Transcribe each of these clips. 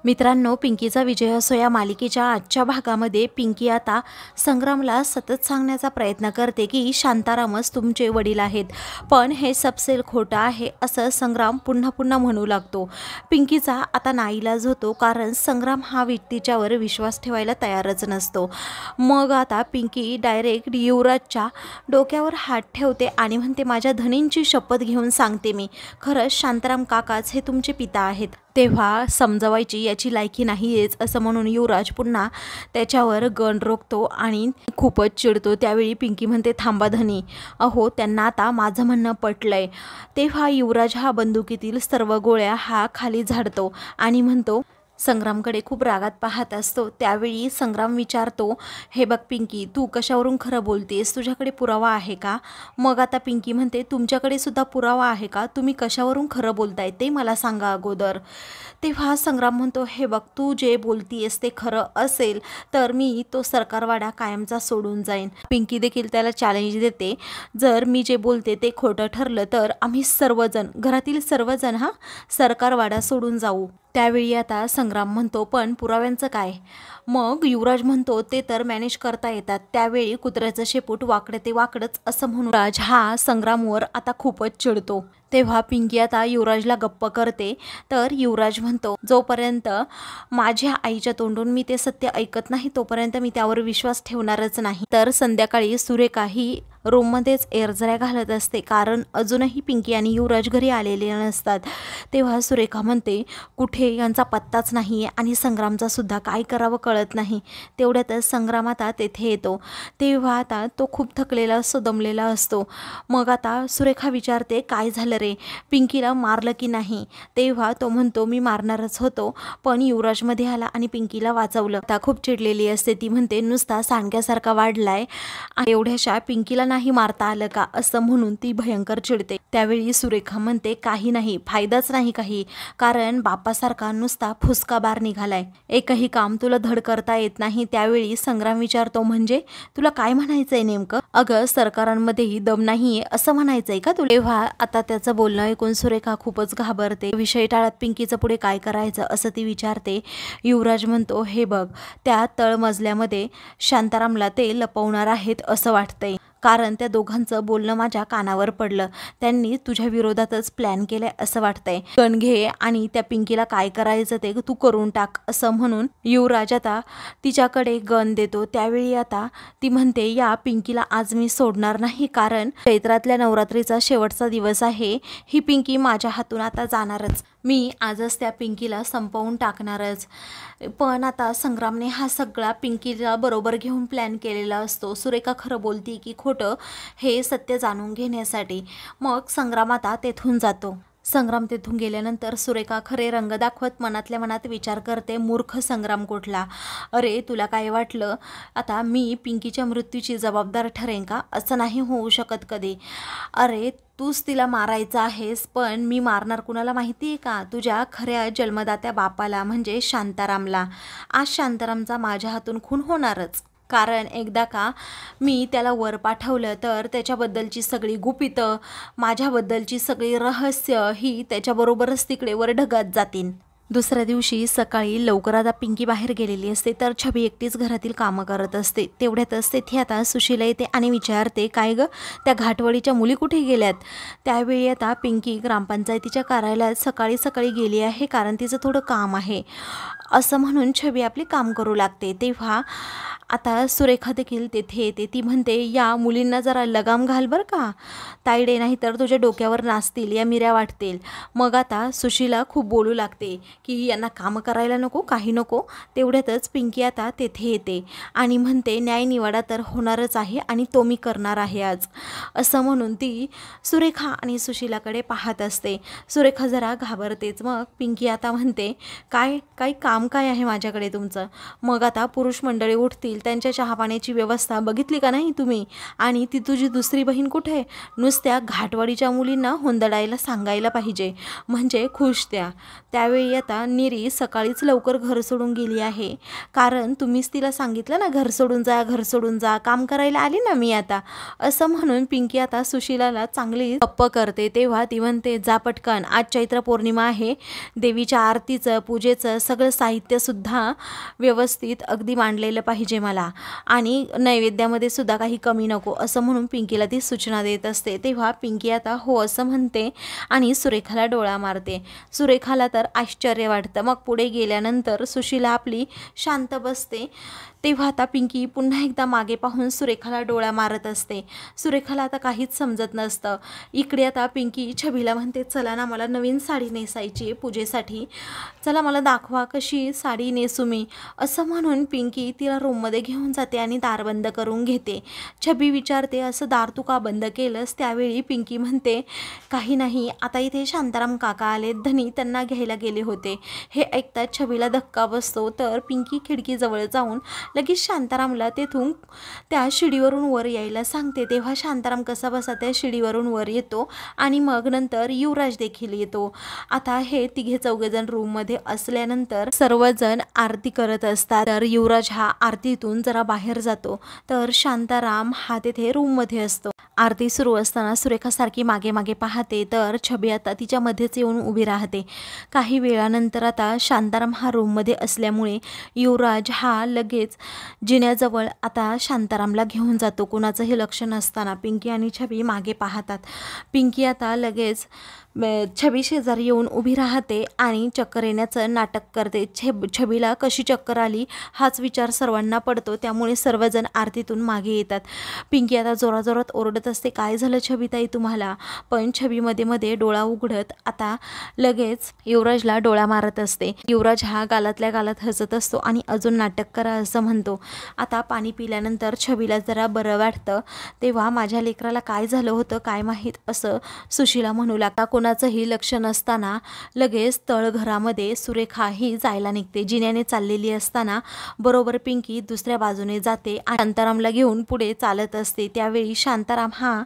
मित्रांनो, पिंकीचा विजय असो या मालिकेच्या आजच्या भागामध्ये पिंकी आता संग्रामला सतत सांगण्याचा प्रयत्न करते की शांतारामच तुमचे वडील आहेत, पण हे सपसेल खोटं आहे असं संग्राम पुन्हा पुन्हा म्हणू लागतो। पिंकीचा आता नाईलाज होतो, कारण संग्राम हा तिच्यावर विश्वास ठेवायला तयारच नसतो। मग आता पिंकी डायरेक्ट युवराजच्या डोक्यावर हात ठेवते आणि म्हणते, माझ्या धनींची शपथ घेऊन सांगते, मी खरंच शांताराम काकाच हे तुमचे पिता आहेत। तेव्हा समजवायची याची लायकी नाहीच असं म्हणून युवराज पुन्हा त्याच्यावर गण रोखतो आणि खूपच चिडतो। त्यावेळी पिंकी म्हणते, थांबा धनी, अहो त्यांना आता माझं म्हणणं पटलंय। तेव्हा युवराज हा बंदुकीतील सर्व गोळ्या हा खाली झाडतो आणि म्हणतो, संग्रामकडे खूप रागात पाहत असतो। त्यावेळी संग्राम विचारतो, हे बघ पिंकी, तू कशावरून खरं बोलतेस, तुझ्याकडे पुरावा आहे का? मग आता पिंकी म्हणते, तुमच्याकडे सुद्धा पुरावा आहे का? तुम्ही कशावरून खरं बोलताय ते मला सांगा अगोदर। तेव्हा संग्राम म्हणतो, हे बघ, तू जे बोलतीयस ते खरं असेल तर मी तो सरकारवाडा कायमचा सोडून जाईन। पिंकी देखील त्याला चॅलेंज देते, जर मी जे बोलते ते खोटं ठरलं तर आम्ही सर्वजण, घरातील सर्वजण सरकारवाडा सोडून जाऊ। त्यावेळी आता संग्राम म्हणतो, पण पुराव्यांचं काय? मग युवराज म्हणतो, ते तर मॅनेज करता येतात। त्यावेळी कुत्र्याचं शेपूट वाकडं ते वाकडंच असं म्हणून युवराज हा संग्रामवर आता खूपच चिडतो। तेव्हा पिंकी आता युवराजला गप्प करते, तर युवराज म्हणतो, जोपर्यंत माझ्या आईच्या तोंडून मी ते सत्य ऐकत नाही तोपर्यंत मी त्यावर विश्वास ठेवणारच नाही। तर संध्याकाळी सुरेखा ही रूममध्येच एअरझऱ्या घालत असते, कारण अजूनही पिंकी आणि युवराज घरी आलेले नसतात। तेव्हा सुरेखा म्हणते, कुठे यांचा पत्ताच नाही आहे आणि संग्रामचा सुद्धा काय करावं कळत नाही। तेवढ्यातच संग्राम आता तेथे येतो। तेव्हा आता तो खूप थकलेला असतो, दमलेला असतो। मग आता सुरेखा विचारते, काय झालं रे, पिंकीला मारलं की नाही? तेव्हा तो म्हणतो, मी मारणारच होतो, पण युवराज मध्ये आला आणि पिंकीला वाचवलं। आता खूप चिडलेली असते, ती म्हणते, नुसता सांडक्यासारखा वाढलाय, एवढ्याशा पिंकीला नाही मारता आलं का, असं म्हणून ती भयंकर चिडते। त्यावेळी सुरेखा म्हणते, काही नाही, फायदाच नाही काही, कारण बापासारखा नुसता फुसका बार निघालाय, एकही काम तुला धड करता येत नाही। त्यावेळी संग्राम विचारतो, म्हणजे तुला काय म्हणायचंय नेमकं? अगं, सरकारांमध्येही दम नाहीये असं म्हणायचंय का तुला? तेव्हा आता त्याचं बोलणं ऐकून सुरेखा खूपच घाबरते। विषय टाळत पिंकीचं पुढे काय करायचं असं ती विचारते। युवराज म्हणतो, हे बघ, त्या तळमजल्यामध्ये शांतारामला ते लपवणार आहेत असं वाटतंय, कारण त्या दोघांचं बोलणं माझ्या कानावर पडलं, त्यांनी तुझ्या विरोधातच प्लॅन केलाय असं वाटतंय। गण घे आणि त्या पिंकीला काय करायचं ते तू करून टाक, असं म्हणून युवराज आता तिच्याकडे गण देतो। त्यावेळी आता ती म्हणते, या पिंकीला आज मी सोडणार नाही, कारण चैत्रातल्या नवरात्रीचा शेवटचा दिवस आहे, ही पिंकी माझ्या हातून आता जाणारच, मी आजच त्या पिंकीला संपवून टाकणारच। पण आता संग्रामने हा सगळा पिंकीला बरोबर घेऊन प्लॅन केलेला असतो। सुरेखा खरं बोलती की खोटं हे सत्य जाणून घेण्यासाठी। मग संग्राम आता तेथून जातो। संग्राम तेथून गेल्यानंतर सुरेखा खरे रंग दाखवत मनातल्या मनात विचार करते, मूर्ख संग्राम कुठला, अरे तुला काय वाटलं आता मी पिंकीच्या मृत्यूची जबाबदार ठरेन का? असं नाही होऊ शकत कधी। अरे तूच तिला मारायचं आहेस, पण मी मारणार कुणाला माहिती आहे का? तुझ्या खऱ्या जन्मदात्या बापाला, म्हणजे शांतारामला। आज शांतारामचा माझ्या हातून खून होणारच, कारण एकदा का मी त्याला वर पाठवलं तर त्याच्याबद्दलची सगळी गुपितं, माझ्याबद्दलची सगळी रहस्य ही त्याच्याबरोबरच तिकडे वर ढगात जातील। दुसऱ्या दिवशी सकाळी लवकर आता पिंकी बाहेर गेलेली असते, तर छबी एकटीच घरातील कामं करत असते। तेवढ्यातच तेथे आता सुशीला येते आणि विचारते, काय ग, त्या घाटवडीच्या मुली कुठे गेल्यात? त्यावेळी आता पिंकी ग्रामपंचायतीच्या कार्यालयात सकाळी सकाळी गेली आहे, कारण तिचं थोडं काम आहे असं म्हणून छबी आपली काम करू लागते। तेव्हा आता सुरेखा देखील तेथे येते। ती म्हणते, या मुलींना जरा लगाम घाल बरं का ताईडे, नाही तर तुझ्या डोक्यावर नाचतील, या मिऱ्या वाटतील। मग आता सुशीला खूप बोलू लागते की यांना कामं करायला नको, काही नको। तेवढ्यातच पिंकी आता तेथे येते आणि म्हणते, न्याय निवाडा तर होणारच आहे आणि तो मी करणार आहे आज, असं म्हणून ती सुरेखा आणि सुशीलाकडे पाहत असते। सुरेखा जरा घाबरतेच। मग पिंकी आता म्हणते, काय काम काय आहे माझ्याकडे तुमचं? मग आता पुरुष मंडळी उठतील, त्यांच्या चहापाण्याची व्यवस्था बघितली का नाही तुम्ही? आणि ती तुझी दुसरी बहीण कुठे? नुसत्या घाटवाडीच्या मुलींना हुंदडायला सांगायला पाहिजे, म्हणजे खुश त्या। त्यावेळी आता निरी सकाळीच लवकर घर सोडून गेली आहे, कारण तुम्हीच तिला सांगितलं ना, घर सोडून जा, घर सोडून जा, काम करायला आली ना मी आता, असं म्हणून पिंकी आता सुशीलाला चांगली गप्प करते। तेव्हा ती म्हणते, जा पटकन, आज चैत्र पौर्णिमा आहे, देवीच्या आरतीचं पूजेचं सगळं साहित्यसुद्धा व्यवस्थित अगदी मांडलेलं पाहिजे मला आणि नैवेद्यामध्ये सुद्धा काही कमी नको असं म्हणून पिंकीला ती सूचना देत असते। तेव्हा पिंकी आता हो असं म्हणते आणि सुरेखाला डोळा मारते। सुरेखाला तर आश्चर्य वाटतं। मग पुढे गेल्यानंतर सुशीला आपली शांत बसते। तेव्हा आता पिंकी पुन्हा एकदा मागे पाहून सुरेखाला डोळा मारत असते। सुरेखाला आता काहीच समजत नसतं। इकडे आता पिंकी छबीला म्हणते चला ना मला नवीन साडी नेसायची आहे पूजेसाठी, चला मला दाखवा कशी साडी नेसू मी असं म्हणून पिंकी तिला रूममध्ये घेऊन जाते आणि दार बंद करून घेते। छबी विचारते असं दार तू का बंद केलंस? त्यावेळी पिंकी म्हणते काही नाही, आता इथे शांताराम काका आले, धनी त्यांना घ्यायला गेले होते। हे ऐकताच छबीला धक्का बसतो। तर पिंकी खिडकीजवळ जाऊन लगेच शांतारामला तेथून त्या शिडीवरून वर यायला सांगते। तेव्हा शांताराम कसा बसा त्या शिडीवरून वर येतो आणि मग नंतर युवराज देखील येतो। आता हे तिघे चौघेजण रूममध्ये असल्यानंतर सर्वजण आरती करत असतात। तर युवराज हा आरतीतून जरा बाहेर जातो तर शांताराम हा तेथे रूममध्ये असतो। आरती सुरू असताना सुरेखा सारखी मागे मागे पाहते तर छबी आता तिच्या मध्येच येऊन उभी राहते। काही वेळानंतर आता शांताराम हा रूममध्ये असल्यामुळे युवराज हा लगेच जिन्याजवळ आता शांतारामला घेऊन जातो। कुणाचंही लक्ष नसताना पिंकी आणि छबी मागे पाहतात। पिंकी आता लगेच छबी शेजारी येऊन उभी राहते आणि चक्कर येण्याचं नाटक करते। छबीला कशी चक्कर आली हाच विचार सर्वांना पडतो, त्यामुळे सर्वजण आरतीतून मागे येतात। पिंकी आता जोराजोरात ओरडत असते काय झालं छबीताई तुम्हाला? पण छबी मध्ये मध्ये डोळा उघडत आता लगेच युवराजला डोळा मारत असते। युवराज हा गालातल्या गालात हसत असतो आणि अजून नाटक करा असं म्हणतो। आता पाणी पिल्यानंतर छबीला जरा बरं वाटतं। तेव्हा माझ्या लेकराला काय झालं होतं काय माहीत असं सुशीला म्हणू लागता। कोणाचंही लक्ष नसताना लगेच तळघरामध्ये सुरेखा ही जायला निघते। जिन्याने चाललेली असताना बरोबर पिंकी दुसऱ्या बाजूने जाते आणि शांतारामला घेऊन पुढे चालत असते। त्यावेळी शांताराम हा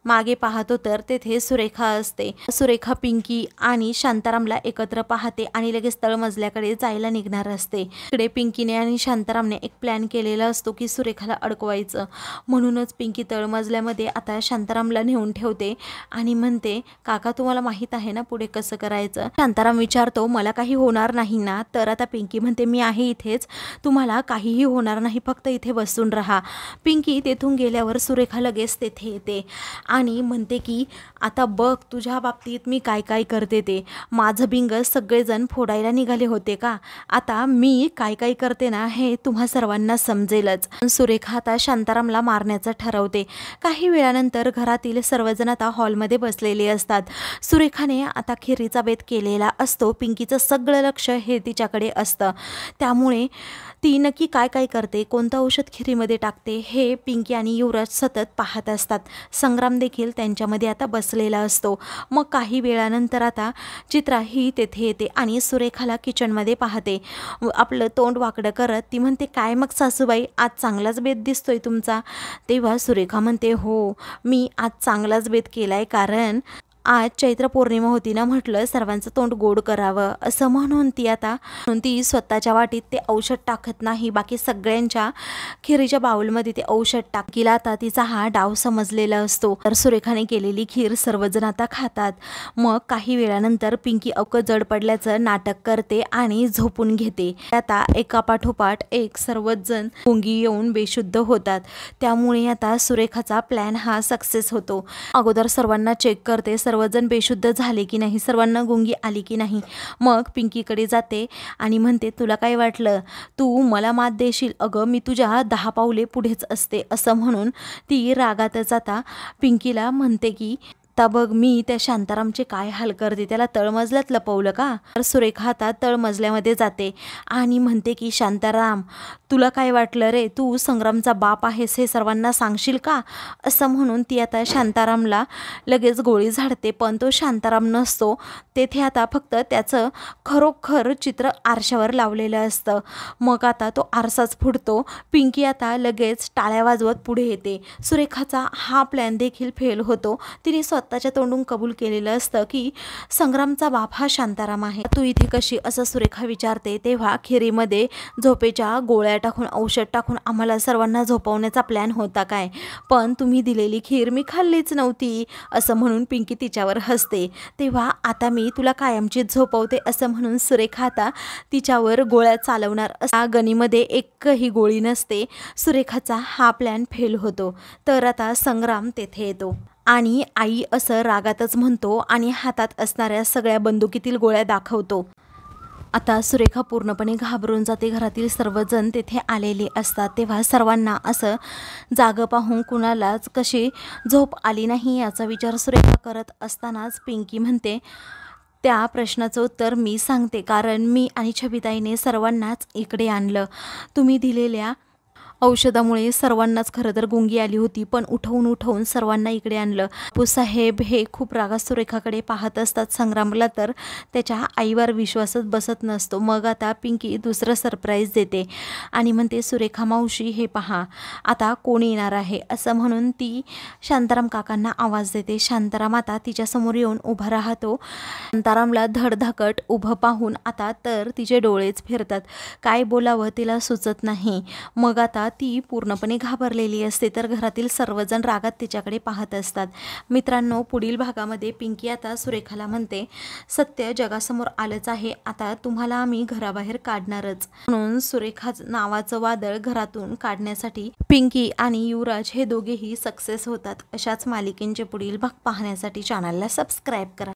मागे पाहतो तर तेथे सुरेखा असते। सुरेखा पिंकी आणि शांतारामला एकत्र पाहते आणि लगेच तळमजल्याकडे जायला निघणार असते। इकडे पिंकीने आणि शांतारामने एक प्लॅन केलेला असतो की सुरेखाला अडकवायचं, म्हणूनच पिंकी तळमजल्यामध्ये आता शांतारामला नेऊन ठेवते आणि म्हणते काका तुम्हाला माहित आहे ना पुढे कसं करायचं? शांताराम विचारतो मला काही होणार नाही ना? तर आता पिंकी म्हणते मी आहे इथेच, तुम्हाला काहीही होणार नाही, फक्त इथे बसून राहा। पिंकी तेथून गेल्यावर सुरेखा लगेच तेथे येते आणि म्हणते की आता बघ तुझ्या बाबतीत मी काय काय करते ते, माझं बिंग सगळेजण फोडायला निघाले होते का? आता मी काय काय करते ना हे तुम्हा सर्वांना समजेलच। सुरेखा आता शांतारामला मारण्याचं ठरवते। काही वेळानंतर घरातील सर्वजण आता हॉलमध्ये बसलेले असतात। सुरेखाने आता खिरीचा बेत केलेला असतो। पिंकीचं सगळं लक्ष हे तिच्याकडे असतं, त्यामुळे ती नक्की काय काय करते, कोणतं औषध खिरीमध्ये टाकते हे पिंकी आणि युवराज सतत पाहत असतात। संग्राम देखील त्यांच्यामध्ये आता बसलेला असतो। मग काही वेळानंतर आता चित्रा ही तेथे येते आणि सुरेखाला किचनमध्ये पाहते। आपलं तोंड वाकडं करत ती म्हणते काय मग सासूबाई आज चांगलाच बेत दिसतोय तुमचा? तेव्हा सुरेखा म्हणते हो मी आज चांगलाच बेत केलाय, कारण आज चैत्र पौर्णिमा होती ना, म्हटलं सर्वांचं तोंड गोड करावं असं म्हणून ती स्वतःच्या वाटीत ते औषध टाकत नाही, बाकी सगळ्यांच्या खिरीच्या बाउलमध्ये ते औषध टाकीला आता तिचा हा डाव समजलेला असतो। तर सुरेखाने केलेली खीर सर्वजण आता खातात। मग काही वेळानंतर पिंकी अवकं जड पडल्याचं नाटक करते आणि झोपून घेते। आता एकापाठोपाठ एक सर्वजण गुंगी येऊन बेशुद्ध होतात, त्यामुळे आता सुरेखाचा प्लॅन हा सक्सेस होतो। अगोदर सर्वांना चेक करते सर्वजण बेशुद्ध झाले की नाही, सर्वांना गुंगी आली की नाही। मग पिंकीकडे जाते आणि म्हणते तुला काय वाटलं तू मला मात देशील? अगं मी तुझ्या 10 पावले पुढेच असते असं म्हणून ती रागातच आता पिंकीला म्हणते की आता बघ मी त्या शांतारामचे काय हाल करते, त्याला तळमजल्यात लपवलं का? तर सुरेखा आता तळमजल्यामध्ये जाते आणि म्हणते की शांताराम तुला काय वाटलं रे, तू संग्रामचा बाप आहेस हे सर्वांना सांगशील का? असं म्हणून ती आता शांतारामला लगेच गोळी झाडते, पण तो शांताराम नसतो तेथे। आता फक्त त्याचं खरोखर चित्र आरशावर लावलेलं असतं। मग आता तो आरसाच फुटतो। पिंकी आता लगेच टाळ्या वाजवत पुढे येते। सुरेखाचा हा प्लॅन देखील फेल होतो। तिने स्वतः स्वतःच्या तोंडून कबूल केलेलं असतं की संग्रामचा बाप हा शांताराम आहे. तू इथे कशी असं सुरेखा विचारते तेव्हा खिरीमध्ये झोपेच्या गोळ्या टाकून औषध टाकून आम्हाला सर्वांना झोपवण्याचा प्लॅन होता काय, पण तुम्ही दिलेली खीर मी खाल्लीच नव्हती असं म्हणून पिंकी तिच्यावर हसते. तेव्हा आता मी तुला कायमचीच झोपवते असं म्हणून सुरेखा आता तिच्यावर गोळ्या चालवणार असता गणीमध्ये एकही गोळी नसते. सुरेखाचा हा प्लॅन फेल होतो. तर आता संग्राम तेथे येतो आणि आई असं रागातच म्हणतो आणि हातात असणाऱ्या सगळ्या बंदुकीतील गोळ्या दाखवतो. आता सुरेखा पूर्णपणे घाबरून जाते. घरातील सर्वजण तेथे आलेले असतात. तेव्हा सर्वांना असं जागं पाहून कुणालाच कशी झोप आली नाही याचा विचार सुरेखा करत असतानाच पिंकी म्हणते, त्या प्रश्नाचं उत्तर मी सांगते, कारण मी आणि छबिताईने सर्वांनाच इकडे आणलं. तुम्ही दिलेल्या औषधामुळे सर्वांनाच खरं तर गुंगी आली होती, पण उठवून सर्वांना इकडे आणलं. बापूसाहेब हे खूप रागात सुरेखाकडे पाहत असतात. संग्रामला तर त्याच्या आईवर विश्वासच बसत नसतो. मग आता पिंकी दुसरं सरप्राईज देते आणि म्हणते, सुरेखा मावशी हे पहा आता कोण येणार आहे असं म्हणून ती शांताराम काकांना आवाज देते. शांताराम आता तिच्यासमोर येऊन उभा राहतो. शांतारामला धडधाकट उभं पाहून आता तर तिचे डोळेच फिरतात. काय बोलावं तिला सुचत नाही. मग आता ती पूर्णपणे घाबरलेली असते. तर घरातील सर्वजण रागात तिच्याकडे पाहत असतात. मित्रांनो, पुढील भागामध्ये पिंकी आता सुरेखाला म्हणते, सत्य जगासमोर आलंच आहे, आता तुम्हाला आम्ही घराबाहेर काढणारच. म्हणून सुरेखा नावाचं वादळ घरातून काढण्यासाठी पिंकी आणि युवराज हे दोघेही सक्सेस होतात. अशाच मालिकेंचे पुढील भाग पाहण्यासाठी चॅनलला सबस्क्राईब करा.